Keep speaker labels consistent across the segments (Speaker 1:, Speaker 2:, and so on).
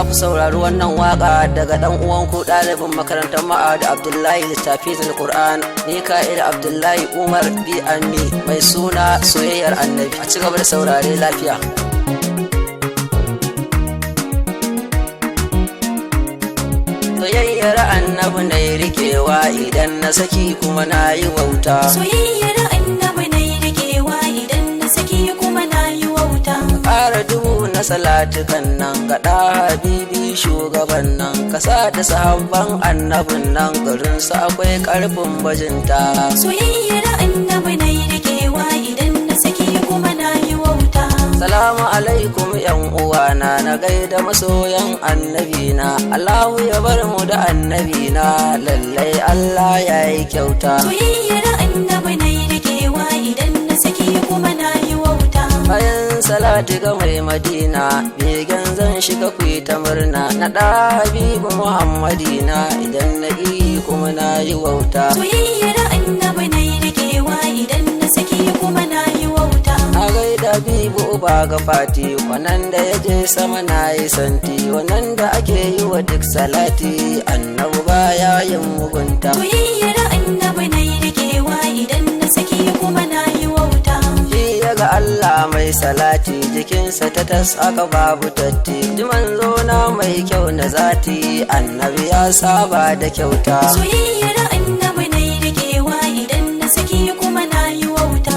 Speaker 1: ku saurari wannan waka daga dan uwanku ɗalibin makarantar Ma'ad Abdullahi Littafizul Qur'an Mika'il Abdullahi Umar B.Ami mai suna soyayyar annabi. A ci gaba da saurare lafiya. Soyayyar annabi na rikewa idan na saki kuma na yi wauta.
Speaker 2: Soyayyar annabi na rikewa idan na saki kuma na yi wauta.
Speaker 1: Ƙara dubu na salatukan nan gaɗa habibi shugaban nan kasa da sahabban annabin nan garinsu akwai ƙarfin bajinta.
Speaker 2: Soyayyar annabi na rikewa idan na saki kuma na yi wauta.
Speaker 1: Salamu alaikum yan uwana na gaida masoyan annabina. Allahu ya bar mu da annabina, lallai Allah ya yi kyauta.
Speaker 2: Soyayyar annabi na rikewa idan na saki kuma na yi wauta.
Speaker 1: Bayan salati ga mai Madina, begen zan shiga ku ta murna. Na ɗa Habibu Muhammadina, idan na yi kuma na yi wauta.
Speaker 2: Soyayyar annabi na rikewa idan na saki kuma na yi wauta.
Speaker 1: Na gaida Habibu uba ga Fati, wannan da ya je sama na yi santi, wannan da ake yi wa duk salati, annabu baya yin mugunta.
Speaker 2: Soyayyar annabi na rikewa idan na saki kuma na yi wauta.
Speaker 1: Ga Allah mai salati jikinsa ta tas aka babu datti, ji manzo na mai kyau na zati, annabi ya saba da kyauta.
Speaker 2: Soyayyar annabi na rikewa idan na saki kuma na yi wauta.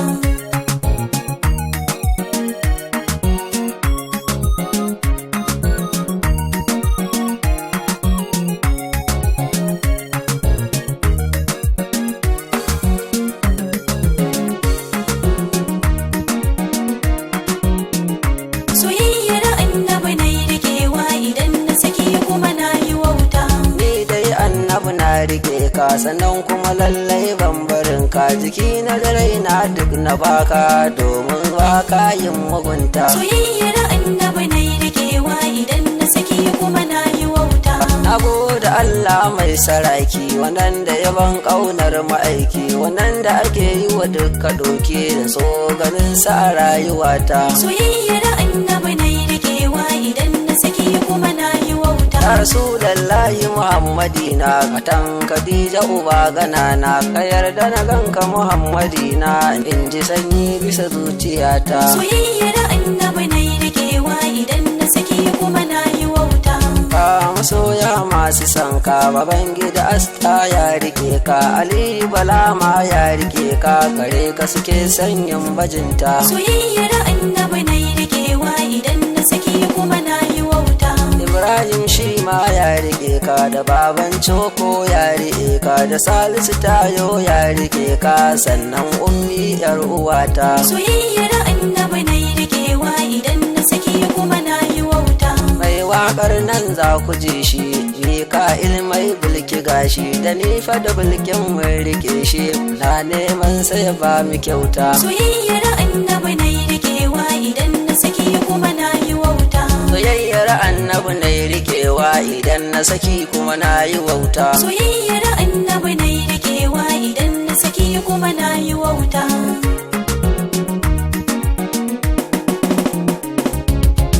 Speaker 1: Rike ka sannan kuma lallai bambarin ka, jiki na da raina duk na baka domin baka yin mugunta.
Speaker 2: Soyayyar annabi na rikewa idan na saki kuma na yi wauta.
Speaker 1: Na gode Allah mai saraki, wannan da yaban ƙaunar ma'aiki, wannan da ake yi wa dukka doke da so ganin sa a rayuwata.
Speaker 2: Soyayyar annabi na rikewa idan na saki kuma na yi wauta.
Speaker 1: Ya Rasulallahi Muhammadina, katan Khadija uba ganana, ka yarda na ganka Muhammadina, in ji sanyi bisa zuciyata.
Speaker 2: Soyayyar annabi na rikewa idan na saki kuma na yi wauta.
Speaker 1: Ka masoya masu sanka, baban gida asta ya rike ka, Ali Bala ma ya rike ka, kare ka suke sanyin bajinta.
Speaker 2: Soyayyar annabi na rikewa idan na saki kuma na yi wauta.
Speaker 1: Ibrahim shi ma ya rike ka, da baban Coko ya rike ka, da Salisu Tayo ya rike ka, sannan ummi yar uwata.
Speaker 2: Soyayyar annabi na rikewa idan na saki kuma na yi wauta.
Speaker 1: Mai waƙar nan za ku ji shi, Mika'il mai bulki gashi, da nifa da bulkin mun rike shi, na neman sai ba mu kyauta.
Speaker 2: Soyayyar annabi na rikewa idan na saki kuma na yi wauta.
Speaker 1: Soyayyar annabi na rikewa idan na saki kuma na yi wauta.
Speaker 2: Soyayyar annabi na rikewa idan na saki kuma na yi wauta.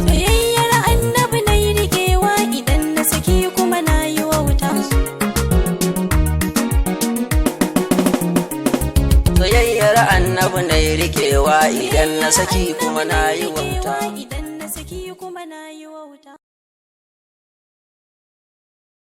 Speaker 2: Soyayyar annabi na rikewa idan na saki kuma na yi wauta.
Speaker 1: Soyayyar annabi na rikewa idan na saki kuma na yi wauta.